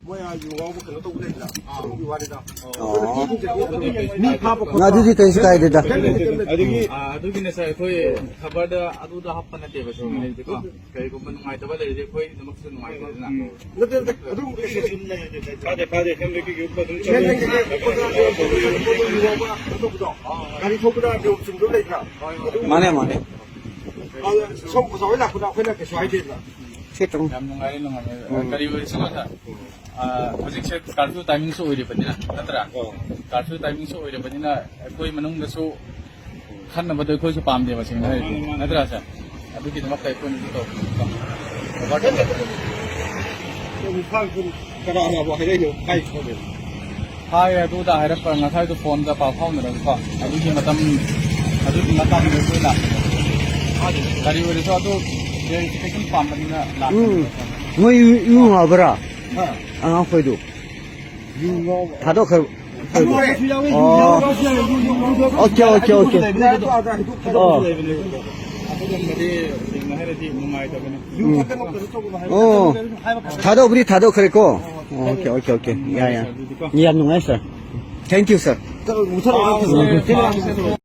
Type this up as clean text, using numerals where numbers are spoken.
뭐야 유가고 그런 것도 그랬나? 유가리다. 나도 다시 가야 된다. ꯑꯗꯨꯒꯤꯅꯦ ꯁꯥꯔ ꯑꯩꯈꯣꯏ ꯈꯕꯔꯗ ꯑꯗꯨꯗ ꯍꯥꯞꯄ ꯅꯠꯇꯦꯕ ꯁꯤꯒꯤꯅꯦꯗꯤꯀꯣ ꯀꯔꯤꯒꯨꯝꯕ ꯅꯨꯡꯉꯥꯏꯇꯕ ꯂꯩꯔꯗꯤ ꯑꯩꯈꯣꯏꯒꯤꯗꯃꯛꯁꯨ ꯅꯨꯡꯉꯥꯏꯇꯦꯗꯅ 근데 그럼 가리 속으로 좀 놀래니까. 만에 만에. 성 무서워 나쁘다 회나 계속 해야 된다. 세종. ꯌꯥꯝ ꯅꯨꯡꯉꯥꯏꯔꯦ ꯅꯨꯡꯉꯥꯏꯔꯦ ꯀꯔꯤ ꯑꯣꯏꯔꯁꯤꯅꯣ ꯁꯥꯔ ꯍꯧꯖꯤꯛꯁꯦ ꯀꯥꯔꯐ꯭ꯌꯨ ꯇꯥꯏꯃꯤꯡꯁꯨ ꯑꯣꯏꯔꯤꯕꯅꯤꯅ ꯅꯠꯇ꯭ꯔꯥ ꯀꯥꯔꯐ꯭ꯌꯨ ꯇꯥꯏꯃꯤꯡꯁꯨ ꯑꯣꯏꯔꯤꯕꯅꯤꯅ ꯑꯩꯈꯣꯏ ꯃꯅꯨꯡꯗꯁꯨ ꯈꯟꯅꯕꯗꯣ ꯑꯩꯈꯣꯏꯁꯨ ꯄꯥꯝꯗꯦꯕ ꯁꯦꯡꯅ ꯍꯥꯏꯔꯗꯤ ꯅꯠꯇ꯭ꯔꯥ ꯁꯥꯔ ꯑꯗꯨꯒꯤꯗꯃꯛꯇ ꯑꯩꯈꯣꯏꯅꯁꯨ ꯇꯧꯕꯅꯤ ꯍꯥꯏ ꯑꯗꯨꯗ ꯍꯥꯏꯔꯛꯄ ꯉꯁꯥꯏꯗꯣ ꯐꯣꯟꯗ ꯄꯥꯎ ꯐꯥꯎꯅꯔꯒꯀꯣ ꯑꯗꯨꯒꯤ ꯃꯇꯝꯗ ꯑꯩꯈꯣꯏꯅ ꯀꯔꯤ ꯑꯣꯏꯔꯁꯨ ꯑꯗꯨ ꯚꯦꯔꯤꯐꯤꯀꯦꯁꯟ ꯄꯥꯝꯕꯅꯤꯅ 뭐 유용하더라. 안 보이도. 다도 그. 오케이. ꯑꯗꯨꯒꯨꯝꯕꯗꯤ ꯁꯦꯡꯅ ꯍꯥꯏꯔꯗꯤ ꯅꯨꯡꯉꯥꯏꯇꯕꯅꯤ 다도 우리 다도 그랬고. 오케이. 야야. 이 안 농했어. 땡큐 서. 우선